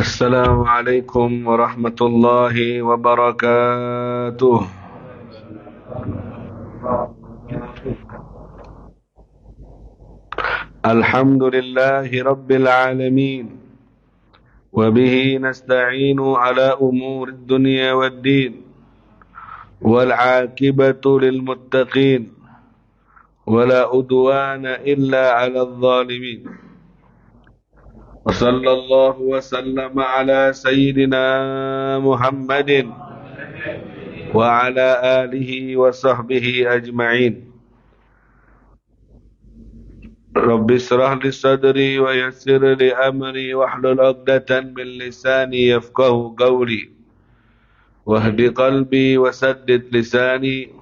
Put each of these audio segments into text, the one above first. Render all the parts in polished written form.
السلام عليكم ورحمة الله وبركاته. الحمد لله رب العالمين، وبه نستعين على أمور الدنيا والدين، والعاقبة للمتقين، ولا عدوان إلا على الظالمين. وصلى الله وسلم على سيدنا محمد وعلى آله وصحبه أجمعين. رب اشرح لي صدري ويسر لي أمري واحلل عقدة من لساني يفقهوا قولي واهد قلبي وسدد لساني.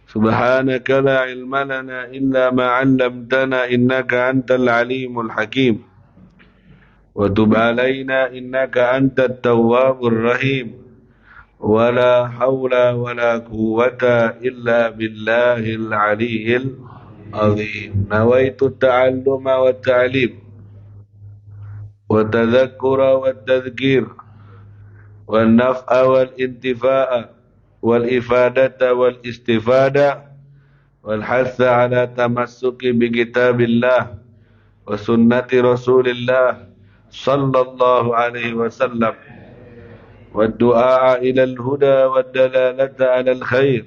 سبحانك لا علم لنا إلا ما علمتنا إنك أنت العليم الحكيم، وتب علينا إنك أنت التواب الرحيم. ولا حول ولا قوة إلا بالله العلي العظيم. نويت التعلم والتعليم والتذكر والتذكير والنفع والانتفاع والإفادة والاستفادة والحث على تمسك بكتاب الله وسنة رسول الله صلى الله عليه وسلم، والدعاء إلى الهدى والدلالة على الخير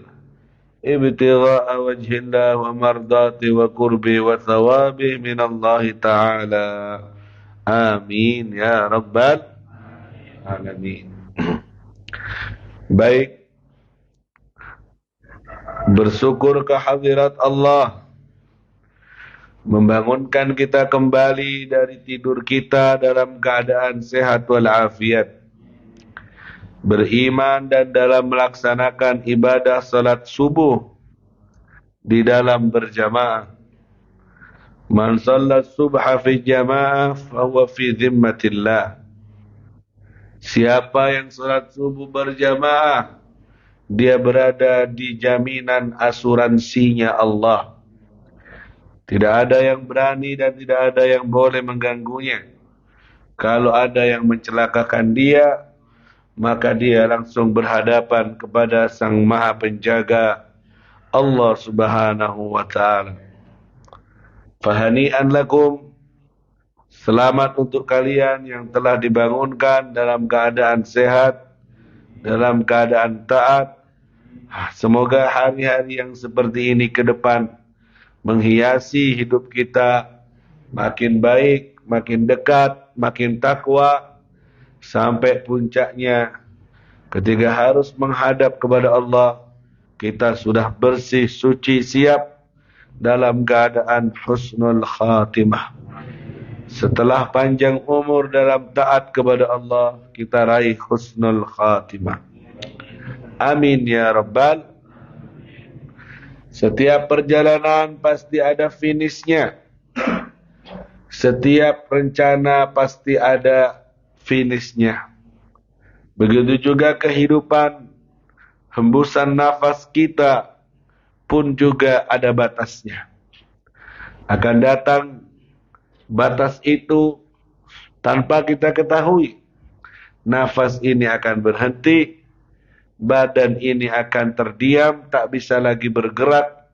ابتغاء وجه الله ومرضاته وقربه وثوابه من الله تعالى. Amin ya rabbal alamin. Baik, bersyukur kehadirat Allah membangunkan kita kembali dari tidur kita dalam keadaan sehat walafiat, beriman dan dalam melaksanakan ibadah salat subuh di dalam berjamaah. Man sallat subha fi jamaah fahuwa fi zimmatillah. Siapa yang salat subuh berjamaah, dia berada di jaminan asuransinya Allah. Tidak ada yang berani dan tidak ada yang boleh mengganggunya. Kalau ada yang mencelakakan dia, maka dia langsung berhadapan kepada Sang Maha Penjaga Allah Subhanahu wa ta'ala. Fahani'an lakum, selamat untuk kalian yang telah dibangunkan dalam keadaan sehat, dalam keadaan taat. Semoga hari-hari yang seperti ini ke depan menghiasi hidup kita makin baik, makin dekat, makin takwa, sampai puncaknya ketika harus menghadap kepada Allah, kita sudah bersih, suci, siap dalam keadaan husnul khatimah. Setelah panjang umur dalam taat kepada Allah, kita raih husnul khatimah. Amin ya rabbal. Setiap perjalanan pasti ada finishnya. Setiap rencana pasti ada finishnya. Begitu juga kehidupan, hembusan nafas kita pun juga ada batasnya. Akan datang batas itu tanpa kita ketahui. Nafas ini akan berhenti, badan ini akan terdiam, tak bisa lagi bergerak,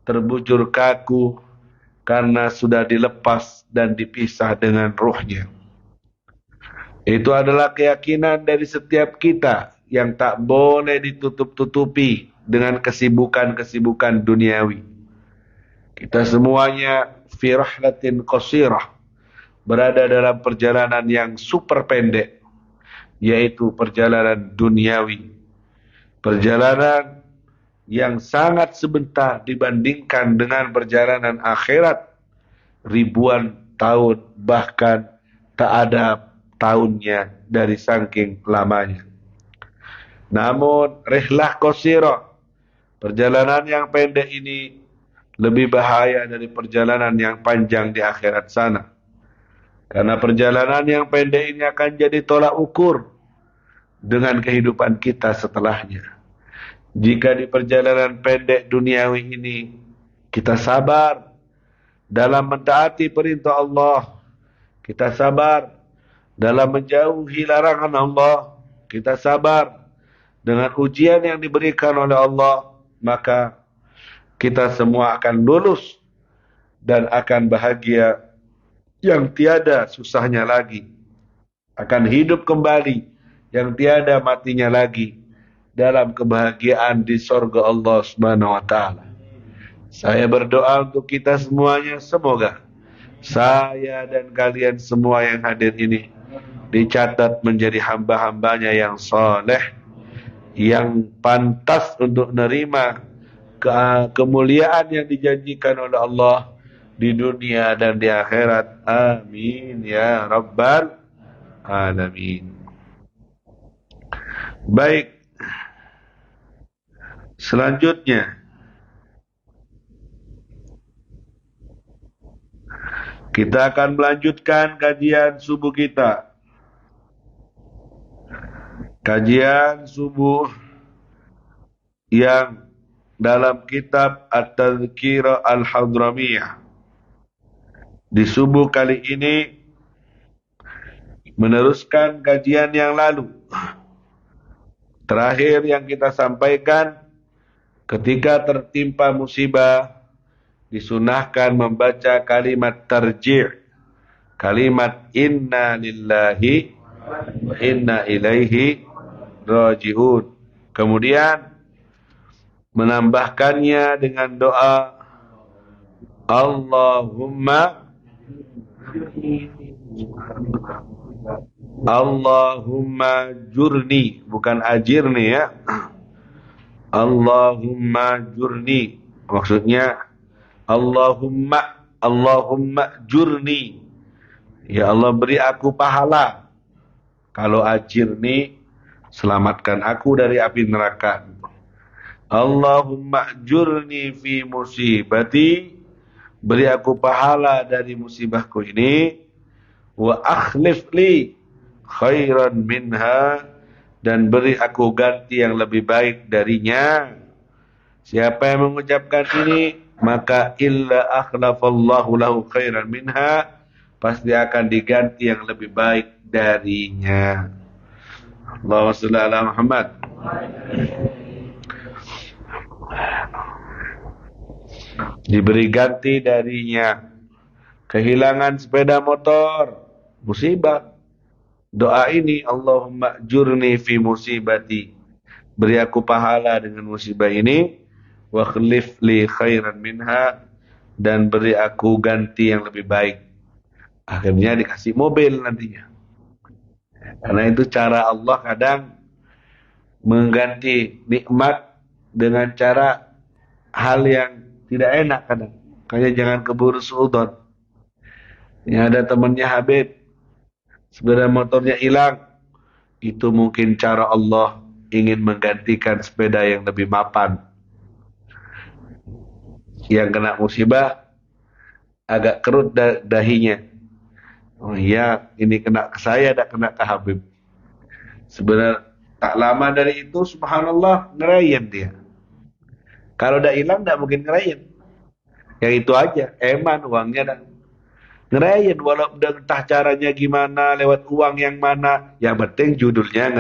terbujur kaku karena sudah dilepas dan dipisah dengan ruhnya. Itu adalah keyakinan dari setiap kita yang tak boleh ditutup-tutupi dengan kesibukan-kesibukan duniawi. Kita semuanya fi rahlatin qasirah, berada dalam perjalanan yang super pendek, yaitu perjalanan duniawi. Perjalanan yang sangat sebentar dibandingkan dengan perjalanan akhirat, ribuan tahun, bahkan tak ada tahunnya dari saking lamanya. Namun rihlah qasirah, perjalanan yang pendek ini lebih bahaya dari perjalanan yang panjang di akhirat sana. Karena perjalanan yang pendek ini akan jadi tolak ukur dengan kehidupan kita setelahnya. Jika di perjalanan pendek duniawi ini kita sabar dalam mentaati perintah Allah, kita sabar dalam menjauhi larangan Allah, kita sabar dengan ujian yang diberikan oleh Allah, maka kita semua akan lulus dan akan bahagia yang tiada susahnya lagi. Akan hidup kembali yang tiada matinya lagi dalam kebahagiaan di surga Allah Subhanahu wa taala. Saya berdoa untuk kita semuanya, semoga saya dan kalian semua yang hadir ini dicatat menjadi hamba-hambanya yang soleh, yang pantas untuk menerima kemuliaan yang dijanjikan oleh Allah di dunia dan di akhirat. Amin ya rabbal alamin. Baik, selanjutnya kita akan melanjutkan kajian subuh kita. Kajian subuh yang dalam kitab At-Tadhkirah Al-Hadramiyah. Di subuh kali ini meneruskan kajian yang lalu. Terakhir yang kita sampaikan, ketika tertimpa musibah, disunahkan membaca kalimat tarji', kalimat inna lillahi wa inna ilaihi raji'un. Kemudian menambahkannya dengan doa Allahumma jurni, bukan ajirni ya. Allahumma jurni, maksudnya Allahumma jurni, ya Allah beri aku pahala. Kalau ajirni, selamatkan aku dari api neraka. Allahumma jurni fi musibati, beri aku pahala dari musibahku ini. Wa akhlif li khairan minha, dan beri aku ganti yang lebih baik darinya. Siapa yang mengucapkan ini, maka illa akhlafallahu lahu khairan minha, pasti akan diganti yang lebih baik darinya. Allahumma shalli ala Muhammad. Diberi ganti darinya. Kehilangan sepeda motor, musibah. Doa ini, Allahumma jurni fi musibati, beri aku pahala dengan musibah ini. Wa khlif li khairan minha, dan beri aku ganti yang lebih baik. Akhirnya dikasih mobil nantinya. Karena itu cara Allah kadang mengganti nikmat dengan cara hal yang tidak enak kadang. Makanya jangan keburu suudzon. Yang ada temannya Habib, sepeda motornya hilang. Itu mungkin cara Allah ingin menggantikan sepeda yang lebih mapan. Yang kena musibah agak kerut dahinya. Oh iya, ini kena ke saya, tak kena ke Habib. Sebenarnya tak lama dari itu, subhanallah, ngerayen dia. Kalau udah hilang, tak mungkin ngerayen. Yang itu aja, eman uangnya dah. Ngerayen, walau udah entah caranya gimana, lewat uang yang mana. Yang penting judulnya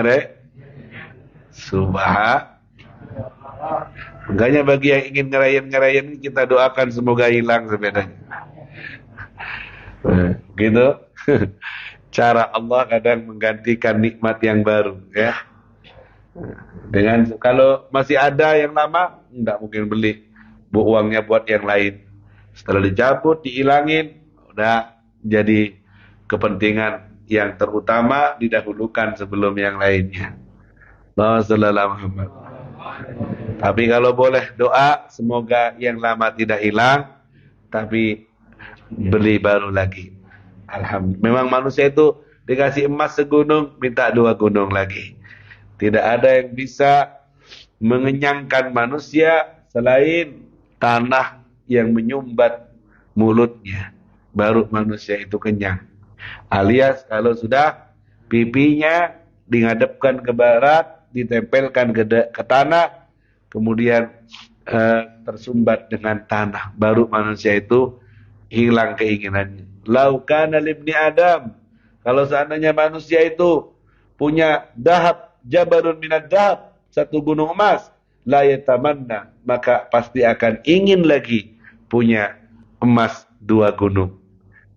Subhanallah. Makanya bagi yang ingin ngerayen-ngerayen, kita doakan semoga hilang sepedanya. Gitu. Cara Allah kadang menggantikan nikmat yang baru, ya. Dengan kalau masih ada yang lama, enggak mungkin beli. Bu uangnya buat yang lain. Setelah dicabut, dihilangin, udah jadi kepentingan yang terutama didahulukan sebelum yang lainnya. Allahumma shalli ala Muhammad. Tapi kalau boleh doa, semoga yang lama tidak hilang, tapi beli baru lagi. Alhamdulillah. Memang manusia itu dikasih emas segunung, minta 2 gunung lagi. Tidak ada yang bisa mengenyangkan manusia selain tanah yang menyumbat mulutnya. Baru manusia itu kenyang. Alias kalau sudah pipinya dingadepkan ke barat, ditempelkan ke tanah, kemudian tersumbat dengan tanah, baru manusia itu hilang keinginannya. Lau kana libni Adam Kalau seandainya manusia itu punya dahab, jabalun minad dahab, satu gunung emas, la yatamanna, maka pasti akan ingin lagi punya emas dua gunung,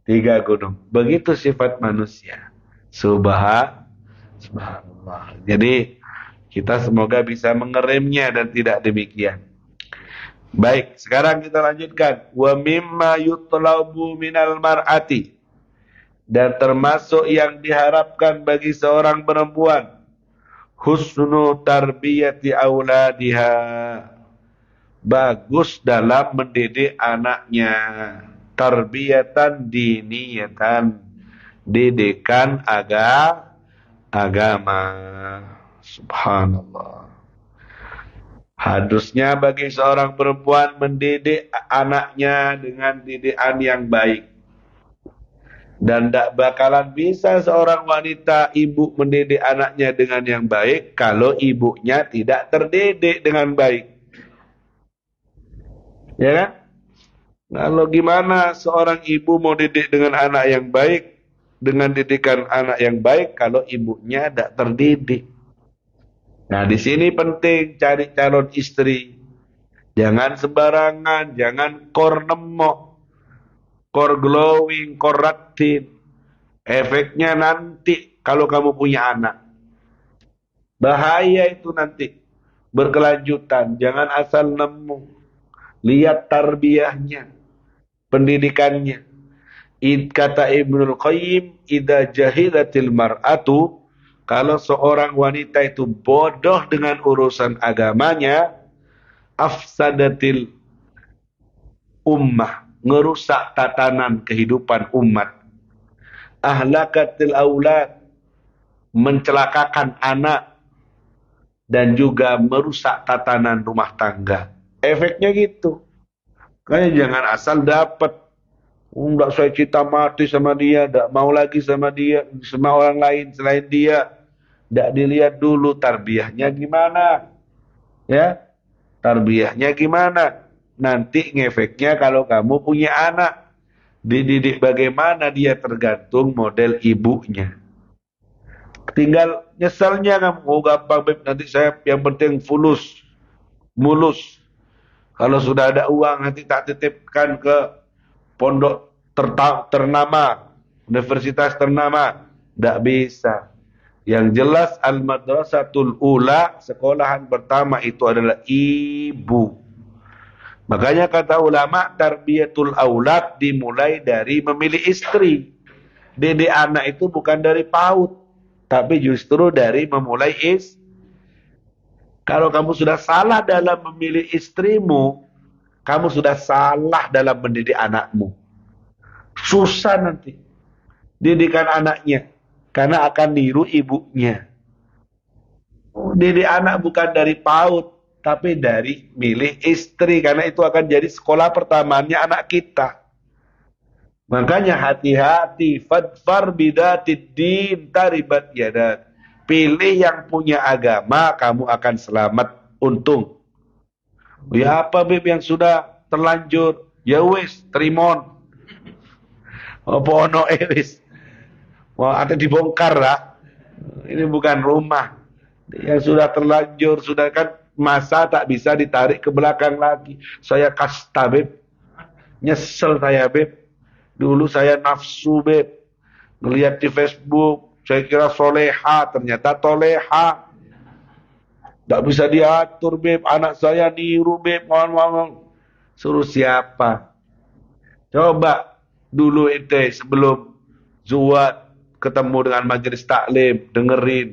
tiga gunung. Begitu sifat manusia. Subhanallah. Jadi kita semoga bisa mengeremnya dan tidak demikian. Baik, sekarang kita lanjutkan. Wa mimma yutlabu minal mar'ati, dan termasuk yang diharapkan bagi seorang perempuan, husnu tarbiyati auladiha, bagus dalam mendidik anaknya, tarbiyatan diniyatan, didikan agama. Subhanallah. Harusnya bagi seorang perempuan mendidik anaknya dengan didikan yang baik. Dan tidak bakalan bisa seorang wanita ibu mendidik anaknya dengan yang baik kalau ibunya tidak terdidik dengan baik. Ya kan? Kalau gimana seorang ibu mau didik dengan anak yang baik, dengan didikan anak yang baik kalau ibunya tidak terdidik. Nah, di sini penting cari calon istri. Jangan sembarangan, jangan kor nemok, kor glowing, kor ratin. Efeknya nanti kalau kamu punya anak, bahaya itu nanti berkelanjutan. Jangan asal nemu, lihat tarbiyahnya, pendidikannya. Kata Ibnul Qayyim, idza jahilatil mar'atu, kalau seorang wanita itu bodoh dengan urusan agamanya, afsadatil ummah, ngerusak tatanan kehidupan umat. Ahlakatil aulad, mencelakakan anak, dan juga merusak tatanan rumah tangga. Efeknya gitu. Kayaknya jangan asal dapat. Enggak, saya cinta mati sama dia, enggak mau lagi sama dia, sama orang lain selain dia. Enggak dilihat dulu tarbiyahnya gimana. Ya, tarbiyahnya gimana. Nanti ngefeknya kalau kamu punya anak, dididik bagaimana dia tergantung model ibunya. Tinggal nyeselnya kamu, oh gampang Beb, nanti saya yang penting mulus. Kalau sudah ada uang nanti tak titipkan ke pondok ternama, universitas ternama. Tidak bisa. Yang jelas al-madrasatul ula, sekolahan pertama itu adalah ibu. Makanya kata ulama, tarbiyatul aulad dimulai dari memilih istri. Didik anak itu bukan dari PAUD, tapi justru dari memulai Kalau kamu sudah salah dalam memilih istrimu, kamu sudah salah dalam mendidik anakmu. Susah nanti didikan anaknya, karena akan niru ibunya. Didik anak bukan dari PAUD, tapi dari milih istri, karena itu akan jadi sekolah pertamanya anak kita. Makanya hati-hati, fadfar bidatid din taribat yadak. Pilih yang punya agama, kamu akan selamat, untung. Ya apa Bib yang sudah terlanjur? Ya wis, trimon. Apa ono wis. Wah, ada dibongkar lah. Ini bukan rumah. Yang sudah terlanjur, sudah kan masa tak bisa ditarik ke belakang lagi. Saya kasta Bib. Nyesel saya Bib. Dulu saya nafsu Bib. Ngelihat di Facebook, saya kira soleha, ternyata toleha. Tidak bisa diatur Beb, anak saya niru Beb, mohon. Suruh siapa? Coba dulu itu sebelum zuat ketemu dengan majelis taklim, dengerin.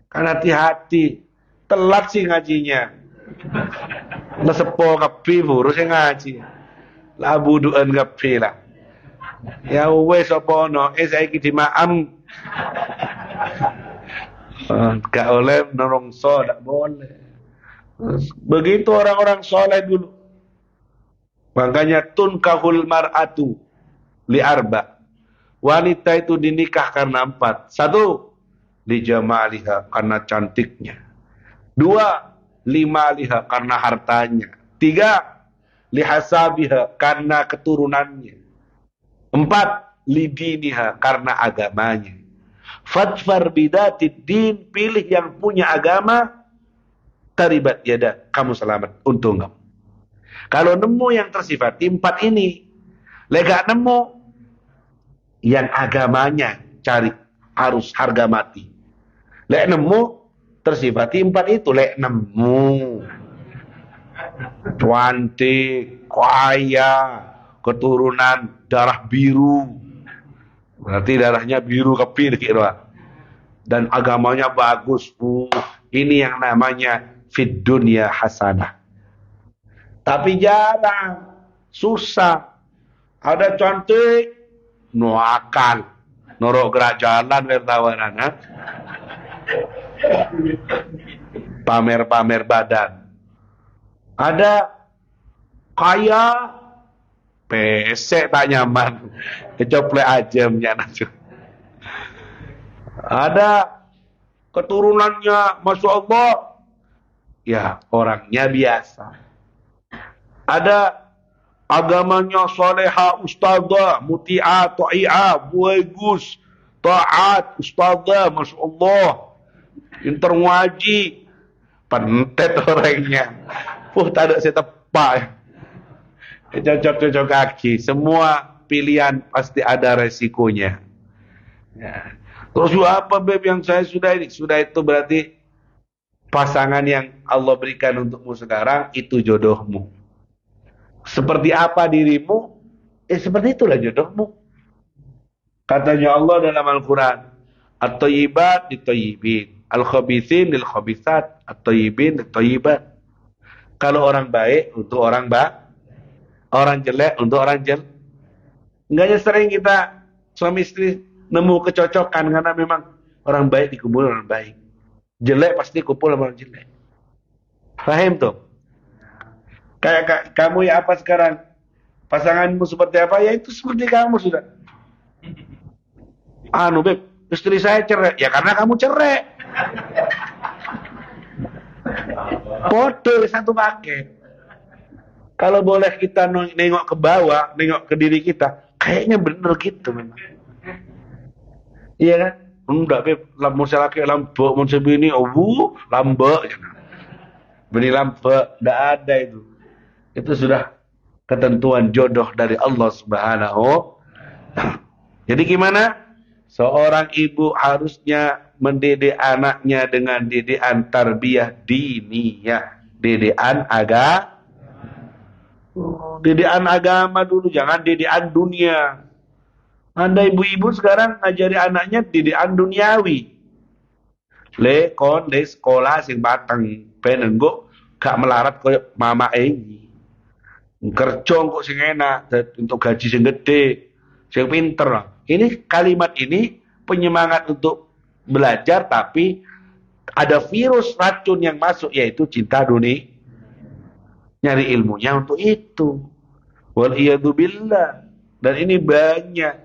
Kan hati-hati, telat sih ngajinya. Lesepo kapi urusnya ngaji. Lah buduan kapi lah. Ya wes apa ono, saiki dimaam. Gak oleh nerongso, tak boleh. Begitu orang-orang soleh dulu. Makanya tunkahul mar'atu li arba. Wanita itu dinikah karena 4. 1, li jamaliha, karena cantiknya. 2, li maliha, karena hartanya. 3, li hasabiha, karena keturunannya. 4, lidiniha, karena agamanya. Fadfar bidatid din, pilih yang punya agama, taribat yada, kamu selamat, untung kamu. Kalau nemu yang tersifati empat ini, lega nemu yang agamanya, cari, harus harga mati. Lek nemu tersifati empat itu, lek nemu cantik, kaya, keturunan darah biru, berarti darahnya biru kepir kira, dan agamanya bagus. Ini yang namanya fid dunya hasanah. Tapi jarang, susah. Ada cantik, nuakan, norok gerak jalan wertawanan, pamer-pamer badan. Ada kaya, pesek tak nyaman, kecoplek ajamnya nanti. Ada keturunannya, masya Allah, ya orangnya biasa. Ada agamanya soleha ustazah, muti'ah, ta'i'ah, bagus, ta'at, ustazah, masya Allah, pinter ngaji, pentet orangnya. Tak ada saya tepak. Cocok-cocok kaki. Semua pilihan pasti ada resikonya. Ya. Terus apa beb yang saya sudah ini? Sudah itu berarti pasangan yang Allah berikan untukmu sekarang itu jodohmu. Seperti apa dirimu? Seperti itulah jodohmu. Katanya Allah dalam Al-Quran, at-thayyibat lit-thayyibin, al-khabithin lil-khabithat, at-thayyibin lit-thayyibat. Kalau orang baik untuk orang orang jelek untuk orang jelek. Enggaknya sering kita suami istri nemu kecocokan karena memang orang baik dikumpul orang baik, jelek pasti kumpul sama orang jelek. Paham tuh? Kayak kamu ya apa sekarang? Pasanganmu seperti apa? Ya itu seperti kamu sudah. Beb, istri saya cerai. Ya karena kamu cerai. Bodoh satu paket. Kalau boleh kita nengok ke bawah, nengok ke diri kita, kayaknya bener gitu memang. Iya kan? Enggak, Beb. Lamun saya laki lambek, mun sebini, lambek. Beni lambek, enggak ada itu. Itu sudah ketentuan jodoh dari Allah Subhanahu. Jadi gimana? Seorang ibu harusnya mendidik anaknya dengan didikan tarbiyah diniyah, didikan didikan agama dulu, jangan didikan dunia. Anda ibu-ibu sekarang ngajari anaknya didikan duniawi. Le sekolah sing batang penenggo gak melarat koyo mama ini. Kerja kok sing enak untuk gaji sing gede, sing pinter. Ini kalimat ini penyemangat untuk belajar, tapi ada virus racun yang masuk, yaitu cinta dunia. Nyari ilmunya untuk itu. Waliyadzubillah. Dan ini banyak.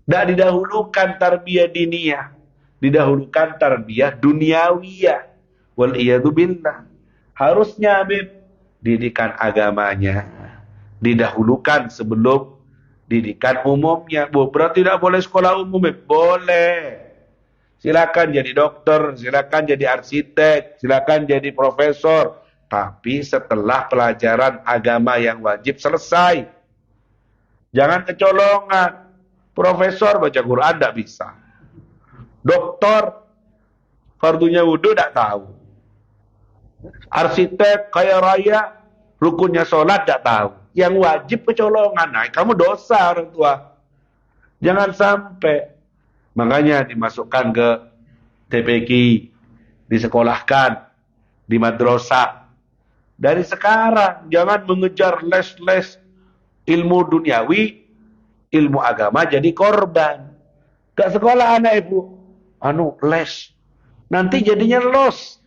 Tidak didahulukan tarbiyah diniyah, didahulukan tarbiyah duniawiyah. Waliyadzubillah. Harusnya Habib, didikan agamanya didahulukan sebelum didikan umumnya. Berarti tidak boleh sekolah umum, boleh. Silakan jadi dokter, silakan jadi arsitek, silakan jadi profesor. Tapi setelah pelajaran agama yang wajib selesai. Jangan kecolongan. Profesor baca Quran tidak bisa. Dokter fardunya wudu tidak tahu. Arsitek kaya raya rukunnya sholat tidak tahu. Yang wajib kecolongan. Nah, kamu dosa orang tua. Jangan sampai. Makanya dimasukkan ke TPQ, disekolahkan di madrasah. Dari sekarang jangan mengejar les-les ilmu duniawi, ilmu agama jadi korban. Gak sekolah anak ibu, les. Nanti jadinya los.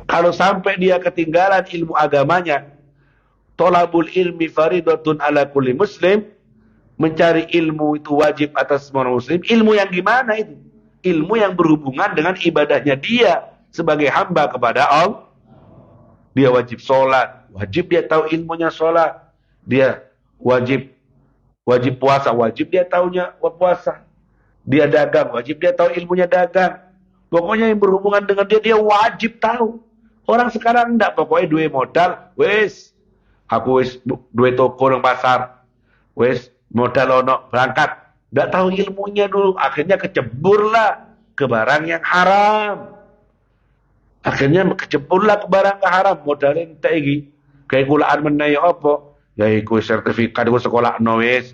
Kalau sampai dia ketinggalan ilmu agamanya, tolabul ilmi faridatun ala kulli muslim, mencari ilmu itu wajib atas semua muslim. Ilmu yang gimana itu? Ilmu yang berhubungan dengan ibadahnya dia sebagai hamba kepada Allah. Dia wajib sholat, wajib dia tahu ilmunya sholat. Dia wajib Wajib puasa, wajib dia taunya puasa. Dia dagang, wajib dia tahu ilmunya dagang. Pokoknya yang berhubungan dengan dia, dia wajib tahu. Orang sekarang enggak, pokoknya duit modal, wes. Aku wes duit toko nang pasar. Wes modal ono berangkat. Enggak tahu ilmunya dulu, akhirnya keceburlah ke barang yang haram. Akhirnya keceburlah ke barang yang haram, modalin tak iki. Kayak kulaan meneh apa? Ya iku sertifikat iku sekolah wis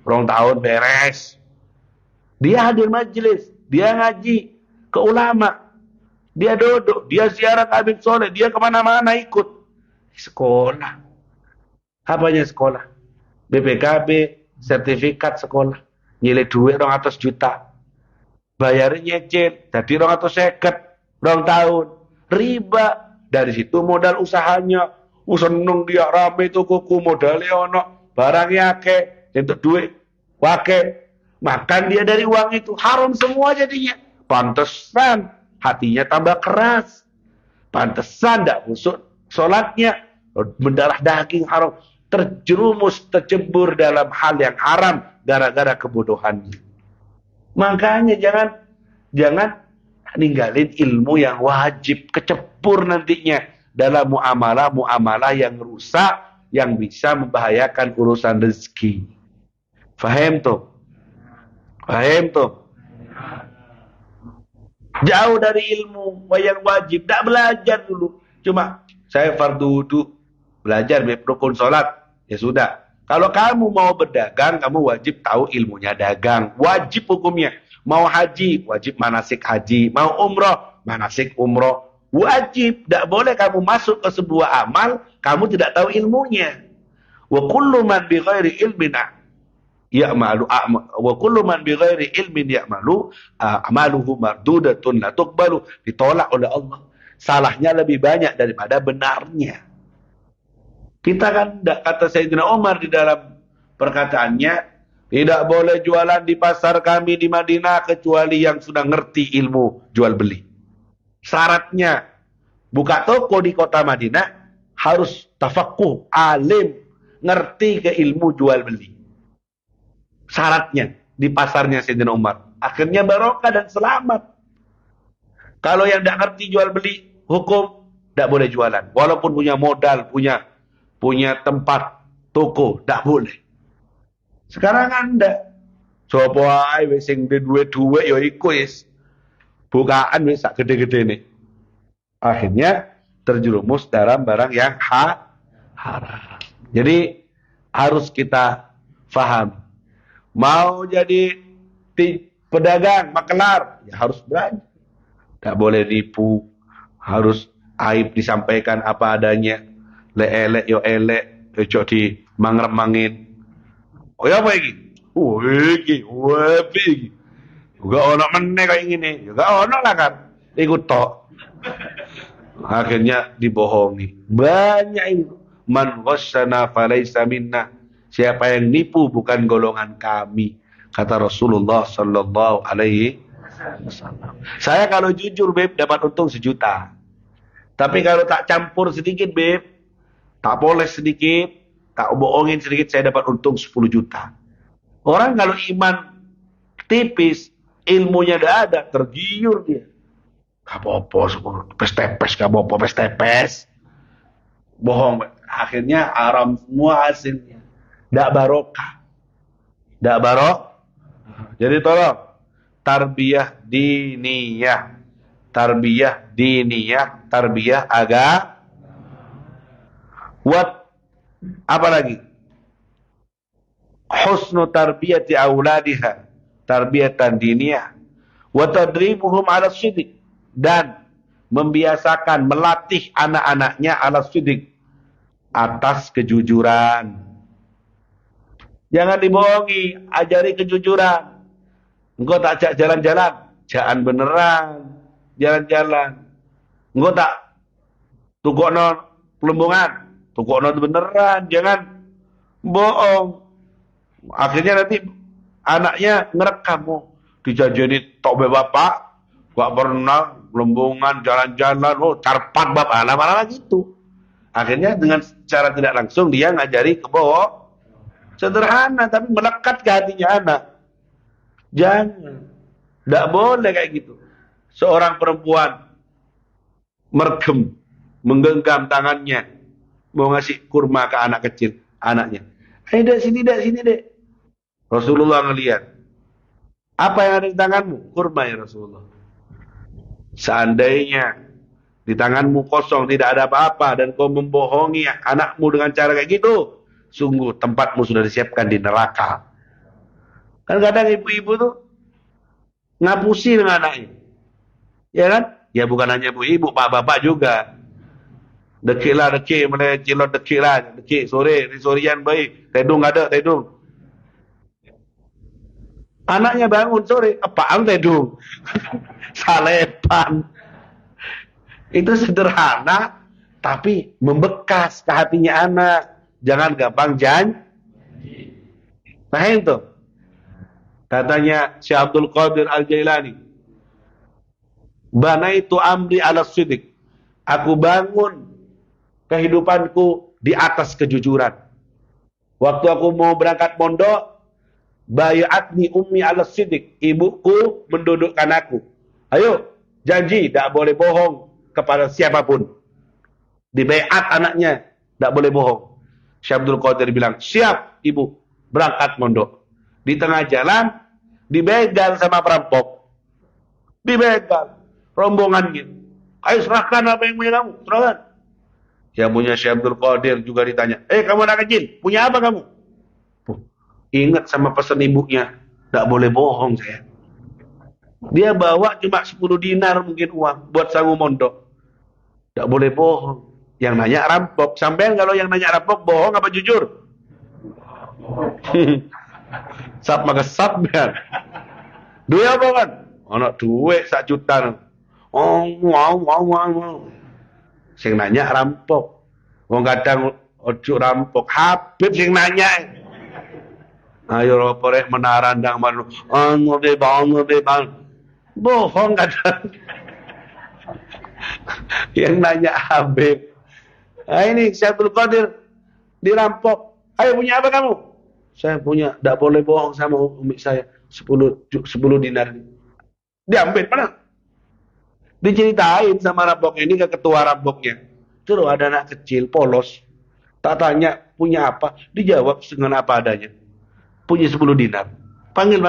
2 tahun beres. Dia hadir majelis, dia ngaji ke ulama, dia duduk, dia ziarah Habib Soleh, dia kemana-mana ikut. Sekolah. Apanya sekolah? BPKB, sertifikat sekolah. Nilai duit 200 juta. Bayarnya nyecil, jadi 250, 2 tahun. Riba. Dari situ modal usahanya. Seneng dia rame tukuku, modalnya ono, barangnya akeh, untuk duit wake. Makan dia dari uang itu, haram semua jadinya. Pantesan hatinya tambah keras. Pantesan tidak khusyuk sholatnya, mendarah daging haram, terjerumus, tercebur dalam hal yang haram gara-gara kebodohannya. Makanya jangan ninggalin ilmu yang wajib, kecebur nantinya dalam muamalah yang rusak, yang bisa membahayakan urusan rezeki. Faham tuh? Faham tuh? Jauh dari ilmu yang wajib, tak belajar dulu. Cuma saya fardu wudu, belajar rukun salat, ya sudah. Kalau kamu mau berdagang, kamu wajib tahu ilmunya dagang. Wajib hukumnya. Mau haji, wajib manasik haji. Mau umroh, manasik umroh. Wajib. Tidak boleh kamu masuk ke sebuah amal, kamu tidak tahu ilmunya. Wa kullu man bi ghairi ilmin ya'malu wa kullu man bi ghairi ilmin ya'malu amaluhu mardudatun la tuqbalu, ditolak oleh Allah. Salahnya lebih banyak daripada benarnya. Kita kan tidak, kata Sayyidina Umar di dalam perkataannya, tidak boleh jualan di pasar kami di Madinah kecuali yang sudah ngerti ilmu jual beli. Syaratnya buka toko di kota Madinah harus tafaqquh, alim, ngerti ke ilmu jual beli. Syaratnya di pasarnya Sayyidina Umar. Akhirnya barokah dan selamat. Kalau yang tidak ngerti jual beli hukum, tidak boleh jualan. Walaupun punya modal, punya tempat toko, tidak boleh. Sekarang Anda coba ae wis sing duwe-duwe ya iku wis bukaan wis sak gede-gede nih. Akhirnya terjerumus dalam barang yang haram. Jadi harus kita faham. Mau jadi pedagang, makelar, ya harus belajar. Tidak boleh nipu, harus aib disampaikan apa adanya. Elek yo elek, ojo di mangremangin. Oh ya apa iki? Iki, iki. Juga ono meneh kayak gini. Juga ono lah kan. Ikut tok. Akhirnya dibohongi. Banyak itu. Man ghasyana falaysa minna. Siapa yang nipu bukan golongan kami. Kata Rasulullah sallallahu alaihi wasallam. Saya kalau jujur beb dapat untung 1 juta. Tapi kalau tak campur sedikit beb, tak poles sedikit, tak bohongin sedikit, saya dapat untung 10 juta. Orang kalau iman tipis, ilmunya tidak ada, tergiur dia. Gak apa-apa, pes-tepes, gak apa-apa, pes-tepes. Bohong. Akhirnya haram semua hasilnya. Tidak barokah. Tidak barokah. Jadi tolong, tarbiyah diniyah. Tarbiyah diniyah, tarbiyah agama. Apa lagi? Husnu tarbiyati auladiha, tarbiyatan diniyah. Wa tadribuhum ala siddiq, dan membiasakan, melatih anak-anaknya ala siddiq, atas kejujuran. Jangan dibohongi, ajari kejujuran. Engkau tak ajak jalan-jalan, jangan beneran jalan-jalan. Engkau tak tukokno pelembungan, tukokno beneran, jangan bohong. Akhirnya nanti anaknya ngerekam, dijajani tok be bapak, gak pernah pelembungan, jalan-jalan, carpat bapak, lama-lama gitu. Akhirnya dengan cara tidak langsung dia ngajari kebohongan. Sederhana tapi melekat ke hatinya anak. Jangan. Tidak boleh kayak gitu. Seorang perempuan mergem, menggenggam tangannya, mau ngasih kurma ke anak kecil, anaknya. Ayo dek, sini dek, sini dek. Rasulullah ngelihat. Apa yang ada di tanganmu? Kurma ya Rasulullah. Seandainya di tanganmu kosong, tidak ada apa-apa, dan kau membohongi anakmu dengan cara kayak gitu, sungguh tempatmu sudah disiapkan di neraka. Kan kadang ibu-ibu tuh ngapusi dengan anaknya. Ya kan? Ya bukan hanya ibu-ibu, pak-bapak juga. Dekik lah, dekik, mulai cilot dekik lah, dekik, sore, ni sorean baik, tedung ada, tedung. Anaknya bangun sore, apaan tedung? Salepan. Itu sederhana, tapi membekas ke hatinya anak. Jangan gampang janji. Nah itu. Katanya Syekh Abdul Qadir Al-Jailani, banaitu amri ala sidik. Aku bangun kehidupanku di atas kejujuran. Waktu aku mau berangkat pondok, bayatni ummi ala sidik. Ibuku mendudukkan aku. Ayo, janji, tak boleh bohong kepada siapapun. Di bayat anaknya, tak boleh bohong. Syekh Abdul Qadir bilang, siap ibu, berangkat pondok. Di tengah jalan, dibegal sama perampok. Dibegal. Rombongan gitu. Ayo serahkan apa yang punya kamu. Serahkan. Yang punya Syekh Abdul Qadir juga ditanya. Kamu anak kecil, punya apa kamu? Ingat sama pesan ibunya. Tidak boleh bohong saya. Dia bawa cuma 10 dinar mungkin uang. Buat sangu mondok. Tidak boleh bohong. Yang nanya rampok. Sampai kalau yang nanya rampok bohong apa jujur? Sap maka sap kan. Duit apa kan? Anak duit 1 juta. Sing nanya rampok. Wong kadang ojo rampok. Habib sing nanya. Ayo porek menarandang malu. Bohong kadang. Yang nanya Habib. Nah ini Syekh Abdul Qadir dirampok. Ayo punya apa kamu? Saya punya, tidak boleh bohong sama umi saya. 10 dinar. Diambil, mana? Diceritain sama rampok ini ke ketua rampoknya. Terus ada anak kecil, polos. Tak tanya, punya apa? Dijawab dengan apa adanya. Punya 10 dinar. Panggil.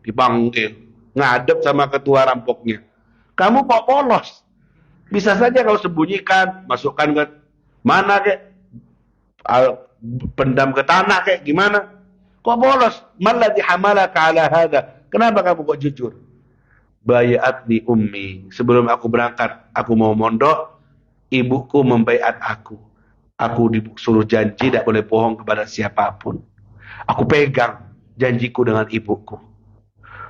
Dipanggil. Ngadep sama ketua rampoknya. Kamu kok polos? Bisa saja kau sembunyikan, masukkan ke mana kek? Pendam ke tanah kek, gimana? Kok bolos? Malladhi hamalaka ala hadha? Kenapa kamu kok jujur? Bayatni ummi. Sebelum aku berangkat, aku mau mondok, ibuku membaiat aku. Aku disuruh janji tidak boleh bohong kepada siapapun. Aku pegang janjiku dengan ibuku.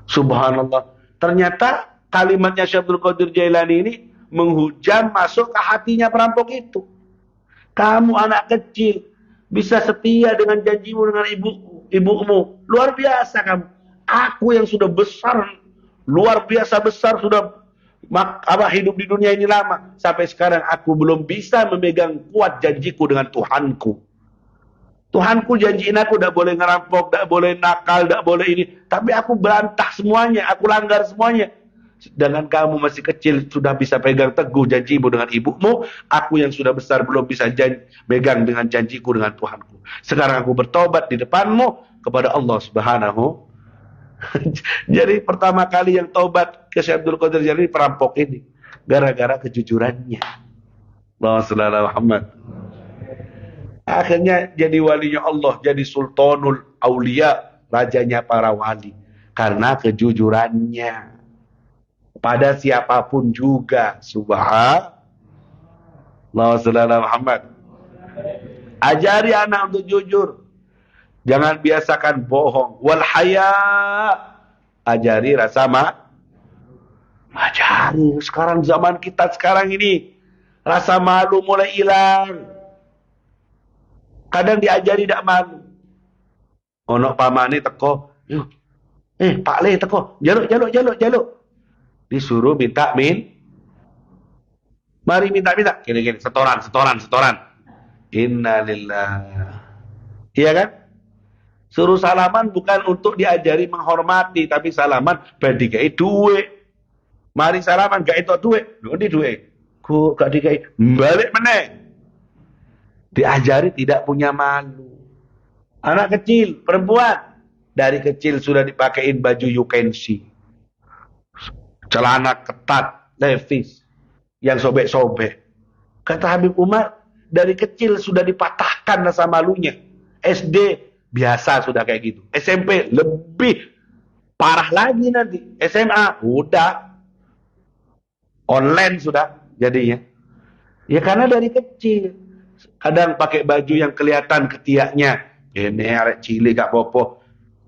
Subhanallah. Ternyata kalimatnya Syekh Abdul Qadir Jailani ini menghujam masuk ke hatinya perampok itu. Kamu anak kecil bisa setia dengan janjimu dengan ibumu. Luar biasa kamu. Aku yang sudah besar, luar biasa besar, sudah hidup di dunia ini lama. Sampai sekarang aku belum bisa memegang kuat janjiku dengan Tuhanku. Tuhanku janjiin aku tidak boleh ngerampok, tidak boleh nakal, tidak boleh ini. Tapi aku berantah semuanya, aku langgar semuanya. Sedangkan kamu masih kecil sudah bisa pegang teguh janjimu dengan ibumu. Aku yang sudah besar belum bisa pegang dengan janjiku dengan Tuhanku. Sekarang aku bertobat di depanmu kepada Allah Subhanahu. Jadi pertama kali yang tobat ke Syekh Abdul Qadir Jailani perampok ini. Gara-gara kejujurannya. Allahumma shalli ala Muhammad. Akhirnya jadi walinya Allah. Jadi sultanul aulia. Rajanya para wali. Karena kejujurannya. Pada siapapun juga. Subhanallah. Allahumma shalli ala Muhammad. Ajari anak untuk jujur. Jangan biasakan bohong. Wal haya. Ajari rasa ajari. Sekarang zaman kita sekarang ini. Rasa malu mulai hilang. Kadang diajari tidak malu. Ono pamane teko. Pak Le teko. Jaluk. Disuruh minta mari minta gini setoran. Innalillah. Iya kan? Suruh salaman bukan untuk diajari menghormati, tapi salaman ben dikai duit. Mari salaman gak itu duit, ngendi duit? Ku gak dikai, balik meneh. Diajari tidak punya malu. Anak kecil, perempuan, dari kecil sudah dipakein baju you can see. Celana ketat, levis, yang sobek-sobek. Kata Habib Umar, dari kecil sudah dipatahkan rasa malunya. SD biasa sudah kayak gitu. SMP lebih parah lagi nanti. SMA udah online sudah jadinya. Ya karena dari kecil. Kadang pakai baju yang kelihatan ketiaknya. Ini arek cilik gak popo.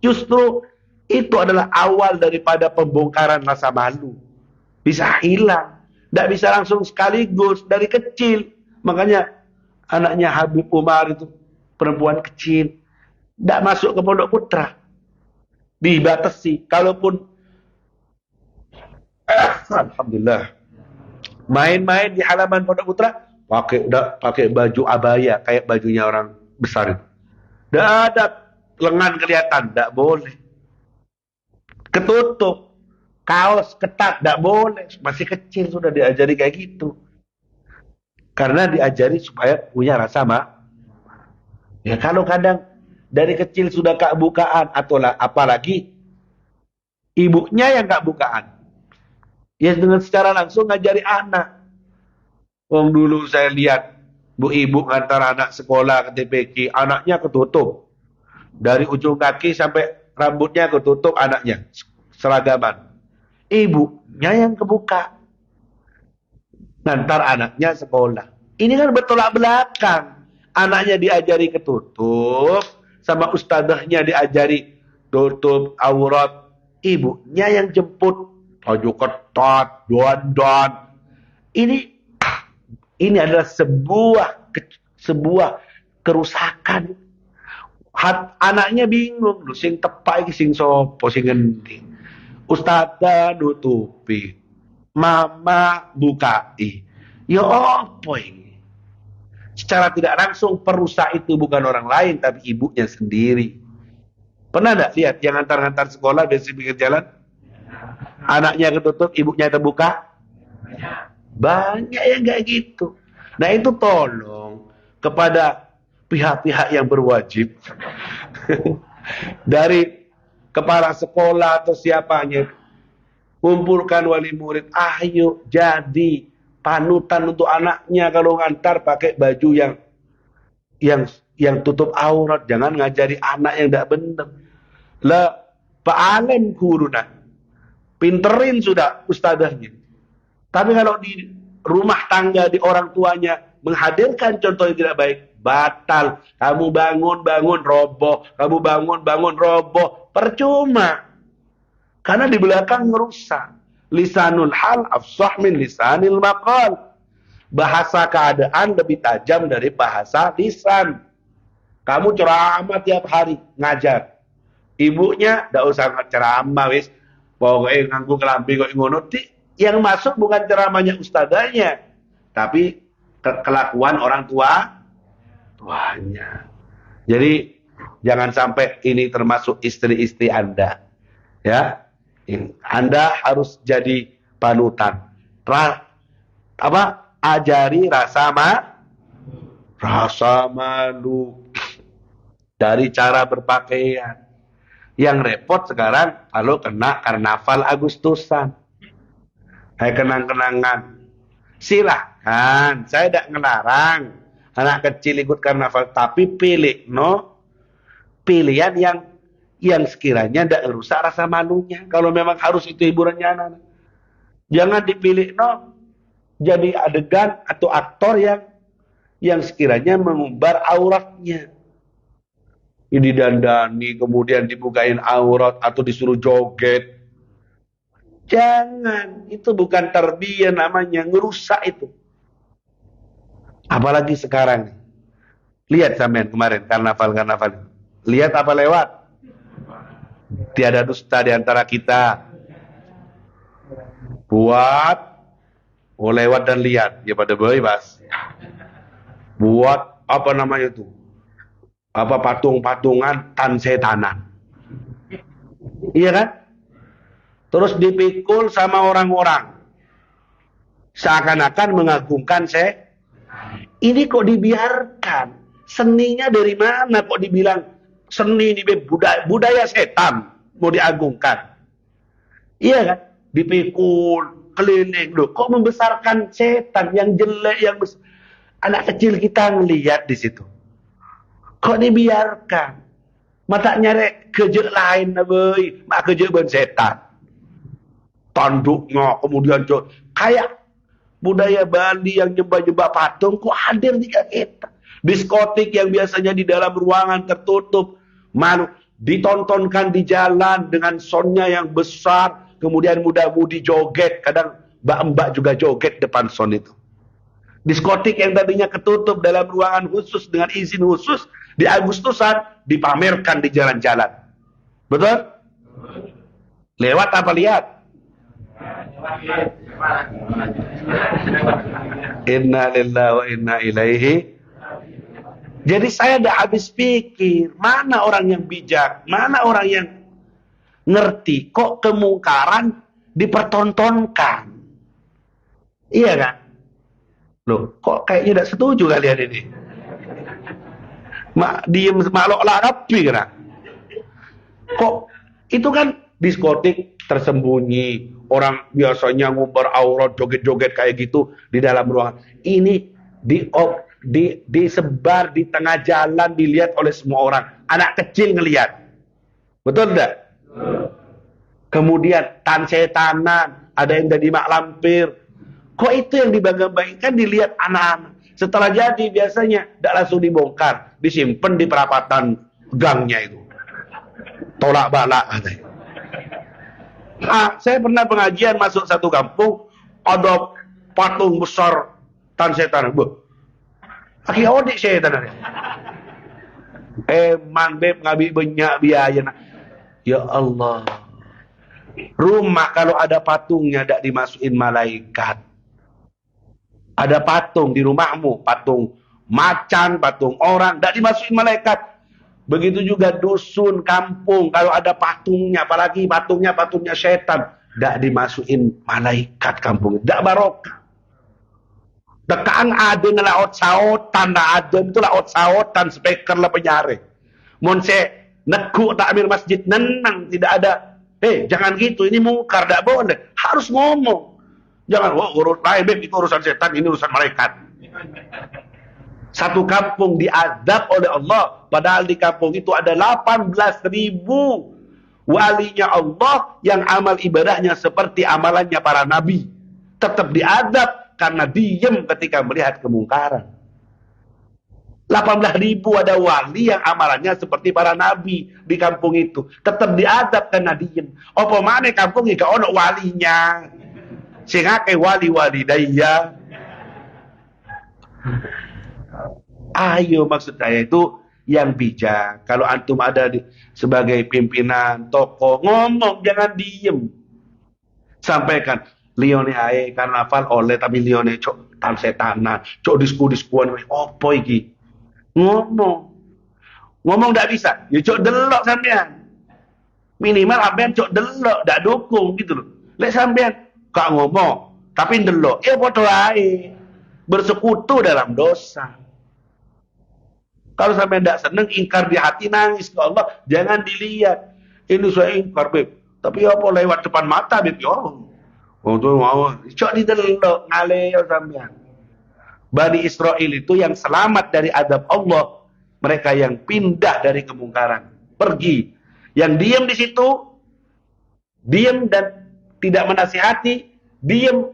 Justru itu adalah awal daripada pembongkaran rasa malu. Bisa hilang. Tidak bisa langsung sekaligus dari kecil. Makanya anaknya Habib Umar itu perempuan kecil. Tidak masuk ke Pondok Putra. Dibatasi. Kalaupun alhamdulillah main-main di halaman Pondok Putra pakai baju abaya kayak bajunya orang besar. Tidak ada lengan kelihatan, tidak boleh. Ketutup, kaos ketat, tidak boleh. Masih kecil sudah diajari kayak gitu. Karena diajari supaya punya rasa ya kalau kadang dari kecil sudah kak bukaan atau apalagi ibunya yang kak bukaan. Ya dengan secara langsung ngajari anak. Wong dulu saya lihat bu ibu ngantar anak sekolah ke TPQ, anaknya ketutup. Dari ujung kaki sampai rambutnya ketutup anaknya. Seragaman. Ibunya yang kebuka. Ngantar anaknya sekolah. Ini kan bertolak belakang. Anaknya diajari ketutup, sama ustadzahnya diajari tutup aurat. Ibunya yang jemput, baju ketat, dandan. Ini adalah sebuah kerusakan. Anaknya bingung, lu sing tepak iki sing sopo sing ngendi. Ustadzah nutupi, mama bukai. Ya apa ini? Secara tidak langsung perusak itu bukan orang lain tapi ibunya sendiri. Pernah enggak lihat yang antar-antar sekolah di pinggir jalan? Anaknya ketutup, ibunya terbuka? Banyak yang kayak gitu. Nah itu tolong kepada pihak-pihak yang berwajib dari kepala sekolah atau siapanya, kumpulkan wali murid, ayo jadi panutan untuk anaknya kalau ngantar pakai baju yang tutup aurat, jangan ngajari anak yang tidak benar. Lah Pak Alim guruna, pinterin sudah ustadzahnya. Tapi kalau di rumah tangga, di orang tuanya menghadirkan contoh yang tidak baik, batal. Kamu bangun roboh, kamu bangun roboh, percuma. Karena di belakang merusak. Lisanul hal afsah min lisanil maqal. Bahasa keadaan lebih tajam dari bahasa lisan. Kamu ceramah tiap hari, ngajar. Ibunya ndak usah ceramah wis. Pokoknya nganggo kelambi kok ngono. Yang masuk bukan ceramahnya ustadzanya, tapi kelakuan orang tuanya. Jadi jangan sampai ini termasuk istri-istri Anda. Ya. Anda harus jadi panutan. Ajari rasa malu dari cara berpakaian. Yang repot sekarang kalau kena karnaval Agustusan. Kayak kenang-kenangan. Silahkan, saya tidak ngelarang anak kecil ikut karnaval, tapi pilihan yang sekiranya tidak rusak rasa malunya. Kalau memang harus itu hiburannya anak-anak, jangan dipilih jadi adegan atau aktor yang sekiranya mengumbar auratnya. Ini dandani kemudian dibukain aurat atau disuruh joget. Jangan, itu bukan tarbiyah namanya, ngerusak itu. Apalagi sekarang. Lihat sampean kemarin karnaval. Lihat apa lewat? Tiada dusta di antara kita. Buat lewat dan lihat, ya pada bebas. Buat apa namanya itu? apa patung-patungan tan setanan. Iya kan? Terus dipikul sama orang-orang. Seakan-akan mengagungkan ini kok dibiarkan? Seninya dari mana kok dibilang seni ini budaya setan mau diagungkan? Iya kan? Dipikul keliling. Loh, kok membesarkan setan yang jelek, yang anak kecil kita ngelihat di situ. Kok dibiarkan? Mata nyari kerja lain boy, mak kerja ben setan. Tanduknya kemudian kayak budaya Bali yang nyembah-nyembah patung kok hadir di kita. Diskotik yang biasanya di dalam ruangan tertutup, ditontonkan di jalan dengan soundnya yang besar, kemudian muda-mudi joget, kadang mbak-mbak juga joget depan sound itu. Diskotik yang tadinya ketutup dalam ruangan khusus dengan izin khusus, di Agustusan dipamerkan di jalan-jalan. Betul? Lewat apa lihat? Inna lillahi wa inna ilaihi. Jadi saya dah habis pikir, mana orang yang bijak, mana orang yang ngerti, kok kemungkaran dipertontonkan. Iya kan? Loh, kok kayaknya tidak setuju kalian ini? Diem maklok rapi kena. Kok itu kan diskotik tersembunyi, orang biasanya ngumbar aurat joget-joget kayak gitu di dalam ruangan. Ini disebar di tengah jalan, dilihat oleh semua orang. Anak kecil ngelihat. Betul enggak? Kemudian tan setanan, ada yang jadi mak lampir. Kok itu yang dibangga-banggakan dilihat anak-anak. Setelah jadi biasanya tidak langsung dibongkar, disimpan di perapatan gangnya itu. Tolak balak katanya. Saya pernah pengajian masuk satu kampung, ada patung besar tan setan. Aki odik setan. Man beb ngabi banyak biaya. Ya Allah. Rumah kalau ada patungnya tidak dimasukin malaikat. Ada patung di rumahmu, patung macan, patung orang, tidak dimasukin malaikat. Begitu juga dusun, kampung, kalau ada patungnya, apalagi patungnya setan, tidak dimasukin malaikat kampung. Tidak barokah. Dekaan ada laut sautan, ada itu laut sautan, speaker lah penyare. Monse nekuk takmir masjid nenang, tidak ada. Jangan gitu, ini mungkar, tidak boleh. Harus ngomong. Jangan, urus lain, itu urusan setan, ini urusan malaikat. Satu kampung diadab oleh Allah, padahal di kampung itu ada 18.000 walinya Allah yang amal ibadahnya seperti amalannya para nabi. Tetap diadab karena diem ketika melihat kemungkaran. 18.000 ada wali yang amalannya seperti para nabi di kampung itu. Tetap diadab karena diem. Apa mana kampung ini gak ada walinya? Sehingga ke wali-wali daya. Ayo, maksud saya itu yang bijak. Kalau antum ada sebagai pimpinan toko, ngomong, jangan diem. Sampaikan, lione ae karnaval oleh tapi lione cok tan setanan, cok diskuan opo iki. Ngomong ndak bisa, ya cok delok sampean. Minimal sampean cok delok, ndak dukung gitu loh. Lek sampean kak ngomong, tapi ndelok, podo ae. Bersekutu dalam dosa. Kalau sampai tidak senang, ingkar di hati, nangis ke Allah, jangan dilihat. Ini saya ingkar, Beb. Tapi apa lewat depan mata, Beb? Cok didelok, ngaleo sampean. Bani Israel itu yang selamat dari adab Allah. Mereka yang pindah dari kemungkaran. Pergi. Yang diam di situ, diam dan tidak menasihati, diam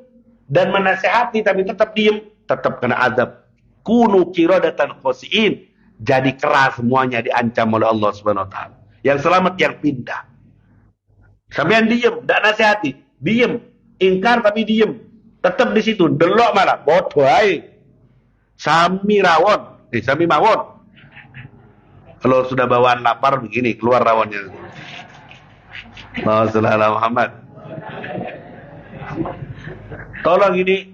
dan menasihati tapi tetap diam, tetap kena azab. Kunu qiradatan khasiin, jadi keras semuanya, diancam oleh Allah Subhanahu wa taala. Yang selamat yang pindah. Sampean diam, tidak nasihati, diam, ingkar tapi diam, tetap di situ, delok malah, bodoh ae. Sami mawon. Kalau sudah bawaan lapar begini, keluar rawonnya. Allahumma Muhammad. Tolong ini,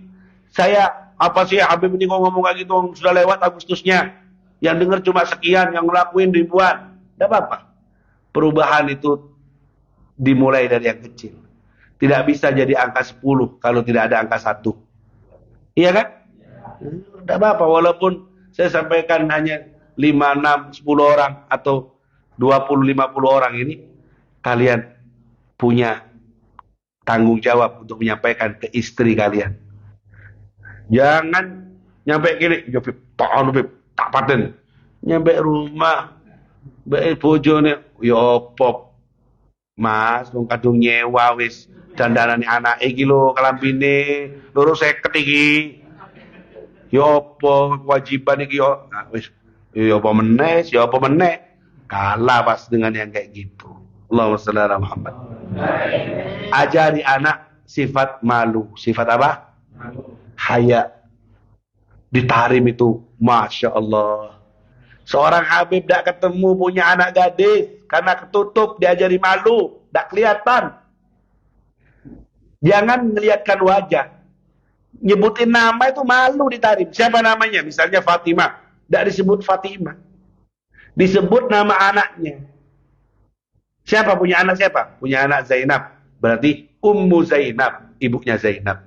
saya apa sih Habib ini ngomong kayak gitu, sudah lewat Agustusnya. Yang dengar cuma sekian, yang ngelakuin ribuan. Tidak apa-apa. Perubahan itu dimulai dari yang kecil. Tidak bisa jadi angka 10 kalau tidak ada angka 1. Iya kan? Tidak apa-apa, walaupun saya sampaikan hanya 5, 6, 10 orang atau 20, 50 orang ini, kalian punya tanggung jawab untuk menyampaikan ke istri kalian. Jangan nyampe gini, tak paten. Nyampe rumah, baik bojone, ya opo, Mas, wong kadung nyewa wis dandanane anake iki lho kelambine 250 iki. Ya apa kewajiban iki yo. Nah, wis ya apa meneh, ya apa meneh. Kalah pas dengan yang kayak gitu. Allahumma shalli ala Muhammad. Ajari anak sifat malu. Sifat apa? Haya. Ditarim itu, Masya Allah. Seorang Habib tidak ketemu punya anak gadis karena ketutup, diajari malu, tidak kelihatan. Jangan melihatkan wajah. Nyebutin nama itu malu ditarim. Siapa namanya? Misalnya Fatimah. Tidak disebut Fatimah. Disebut nama anaknya. Siapa punya anak siapa? Punya anak Zainab. Berarti Ummu Zainab. Ibunya Zainab.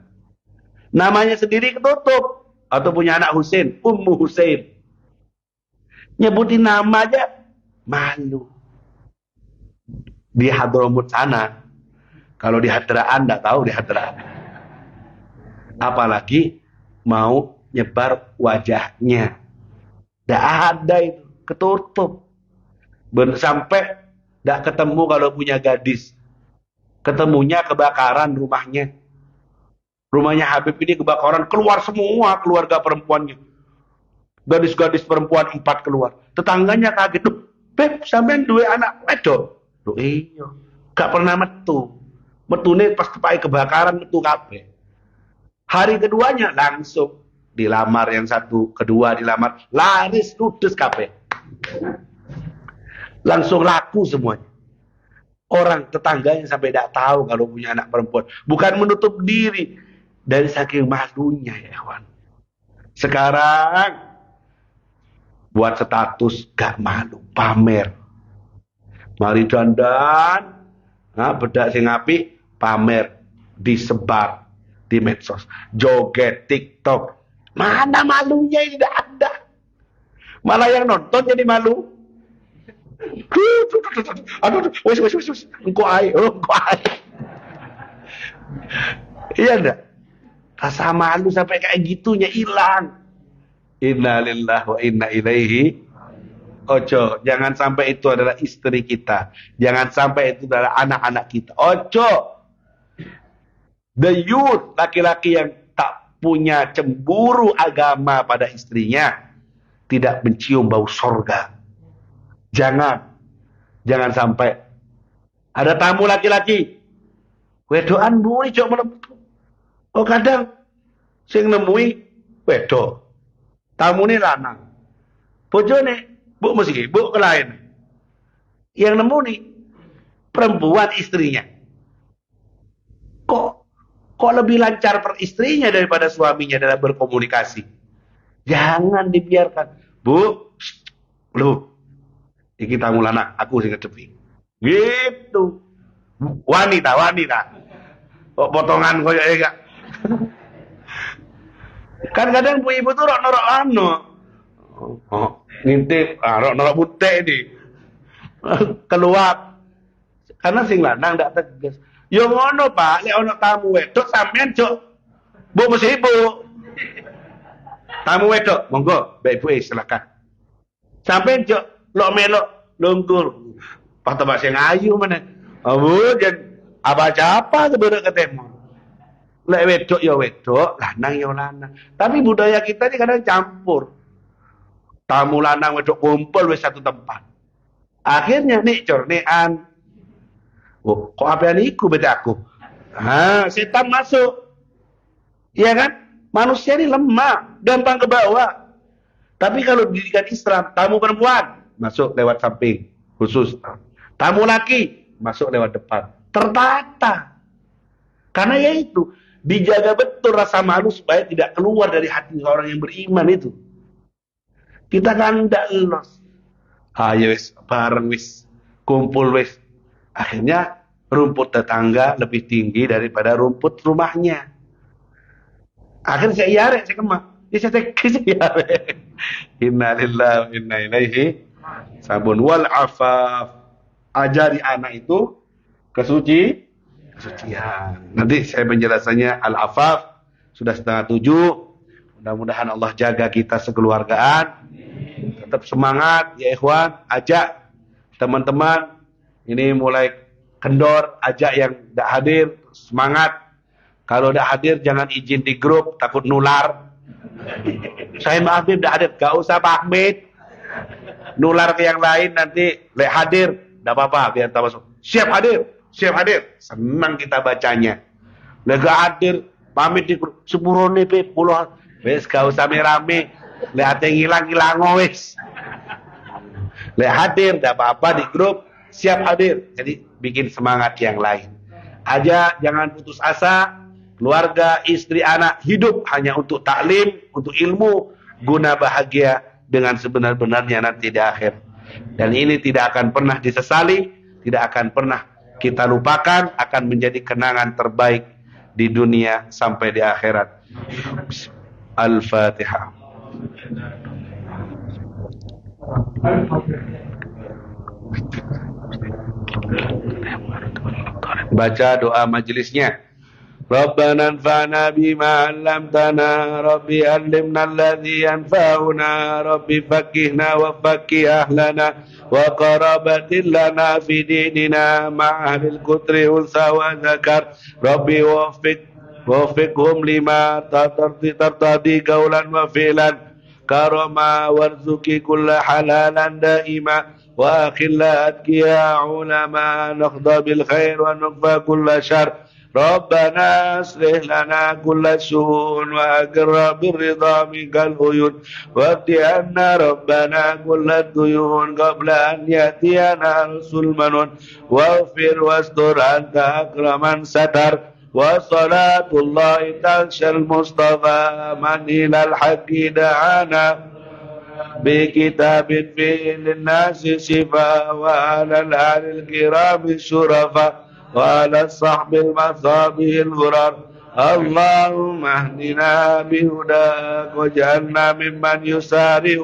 Namanya sendiri ketutup. Atau punya anak Husain. Ummu Husain. Nyebutin nama aja malu. Di Hadramut sana. Kalau di Hadraan tidak tahu di Hadraan. Apalagi mau nyebar wajahnya. Tidak ada itu. Ketutup. Sampai tidak ketemu kalau punya gadis. Ketemunya kebakaran rumahnya. Rumahnya Habib ini kebakaran. Keluar semua keluarga perempuannya. Gadis-gadis perempuan 4 keluar. Tetangganya kaget. Duh, Beb, sampean dua anak wedok. Loh iya. Gak pernah metu. Metune pas tepai kebakaran metu kabeh. Hari keduanya langsung dilamar yang satu, kedua dilamar, laris ludes kabeh. Langsung laku semuanya. Orang tetangganya sampai tidak tahu kalau punya anak perempuan. Bukan menutup diri. Dari saking malunya ya kawan. Sekarang buat status gak malu, pamer. Mari dandan, bedak sing apik, pamer, disebar di medsos, joget, TikTok. Mana malunya ini tidak ada. Malah yang nonton jadi malu. Aduh, wis, engko ae, Iya enggak? Rasa malu sampai kayak gitunya hilang. Inna lillahi wa inna ilaihi. Ojo, jangan sampai itu adalah istri kita. Jangan sampai itu adalah anak-anak kita. Ojo. The youth, laki-laki yang tak punya cemburu agama pada istrinya, tidak mencium bau sorga. Jangan sampai. Ada tamu laki-laki. Wedoan buri cok melepuh. Oh kadang sing nemui wedok. Tamune lanang. Bojone bu mesti bu lain. Yang nemu nih perempuan istrinya. Kok lebih lancar per istrinya daripada suaminya dalam berkomunikasi. Jangan dibiarkan. Bu, lu iki tamu lanang, aku sing ngedepi. Gitu. Wanita. Kok potongan koyo gak. Kan kadang bu ibu tuh norok lano. Ngintip, norok putih ini. Keluar. Karena sing lanang ndak tegas. Yo ngono, Pak, lek ono tamu wedok sampean cuk. Bu mesti ibu. Tamu wedok, monggo, Mbak Ibu silakan. Sampean cuk, lok melok lungkur. Pak tebak sing ayu meneh. Bu jen apa sebenarnya ketemu. Lek wedok ya wedok, lanang ya lanang. Tapi budaya kita ini kadang campur. Tamu lanang wedok kumpul wis satu tempat. Akhirnya nih cornean. Oh, kok apean iku bedaku? Setan masuk. Iya kan? Manusia ini lemah, gampang ke bawah. Tapi kalau didikan Islam, tamu perempuan masuk lewat samping khusus. Tamu laki masuk lewat depan. Tertata. Karena ya itu, dijaga betul rasa malu supaya tidak keluar dari hati orang yang beriman itu. Kita kan ndak los. Ayo wis bareng wis kumpul wis. Akhirnya rumput tetangga lebih tinggi daripada rumput rumahnya. Akhirnya saya yare, saya kemak. Ya saya yare. Inna lillahi wa inna ilaihi sabun wal afaf. Ajari anak itu kesucian. Nanti saya penjelasannya al-afaf sudah 6:30. Mudah-mudahan Allah jaga kita sekeluargaan. Tetap semangat ya ikhwan, ajak teman-teman ini mulai kendor, ajak yang tidak hadir, semangat. Kalau tidak hadir jangan izin di grup, takut nular. Saya Mbak Habib tidak hadir, gak usah Pak Ahmed. Nular ke yang lain nanti hadir, tidak apa-apa biar tak masuk. Siap hadir, siap hadir. Senang kita bacanya. Gak hadir, pamit di grup, sepurone puluhan. Wes gak usah merame. Lihat yang hilang wes. Lihat hadir, tidak apa-apa di grup, siap hadir. Jadi bikin semangat yang lain. Aja jangan putus asa. Keluarga, istri, anak hidup hanya untuk taklim, untuk ilmu, guna bahagia dengan sebenar-benarnya nanti di akhir. Dan ini tidak akan pernah disesali, tidak akan pernah kita lupakan, akan menjadi kenangan terbaik di dunia sampai di akhirat. Al-Fatihah. Baca doa majelisnya. Rabbana anfa'na bima 'allamtana, Rabbi 'allimna alladhi yanfa'una, Rabbi faqihna wa faqih ahlana wa qarabatin lana fi dinina ma'ahlil kutri unsa wa zakar, Rabbi wafiqhum lima tartadi qawlan wa fi'lan karama warzuki kulla halalan daima wa akhilla atqiya ulama nakhda bil khair wa nukfa kulla syar. Rabbana aslih lana kulla syu'un wa agra birridha minkal uyun waqti anna Rabbana kulla duyun qabla an yatiyana rasul manun waghfir wastur anta akraman satar wa salatullahi takshal mustafa man ilal haqqi da'ana bi kitabin fi linnasi shifa wa alal alil kirami syurafa وعلى الصحب المصابه الغرر اللهم اهدنا بهداك واجعلنا ممن يسارع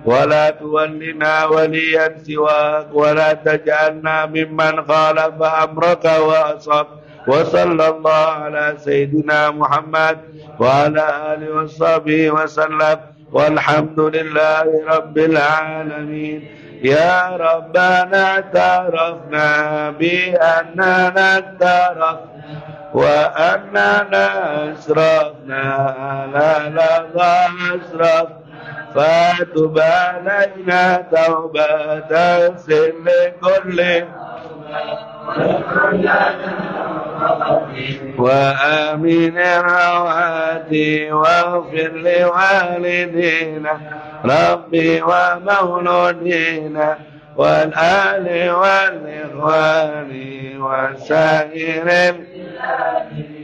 ولا تولنا وليا سواك ولا تجعلنا ممن خالف أمرك وأصاب وصلى الله على سيدنا محمد وعلى آله وصحبه وسلم والحمد لله رب العالمين. يا ربنا اعترفنا بأننا اعترفنا وأننا أسرفنا على لظى أسرف فتب علينا توبة سر لكل وآمن الرواتي واغفر لوالدينا ربي ومولودينا والآل والإخوان وسائر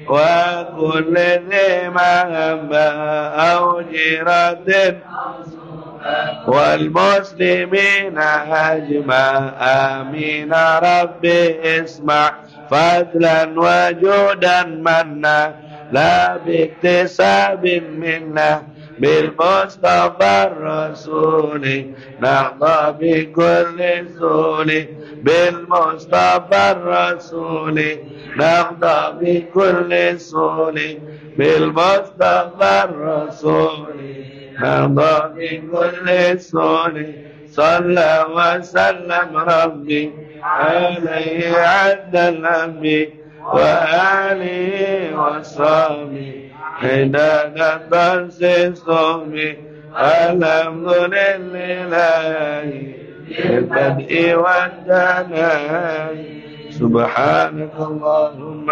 وكل ذي محبة أو جيرة والمسلمين أجمع آمين ربي اسمع فضلا وجودا منا لا باكتساب منا بالمصطفى الرسول نرضى بكل سول بالمصطفى الرسول نرضى بكل سول بالمصطفى الرسول نرضى بكل سول صلى وسلم ربي عليه عد الأنبي وآله وصحبه حداد الصوم الحمد لله بالبدء والثناء سبحانك اللهم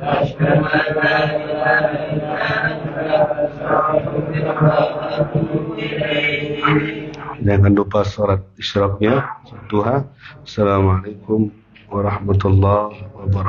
أشهد أن لا إله إلا أنت. Jangan lupa surat Isyraqnya, Duha. Assalamualaikum warahmatullahi wabarakatuh.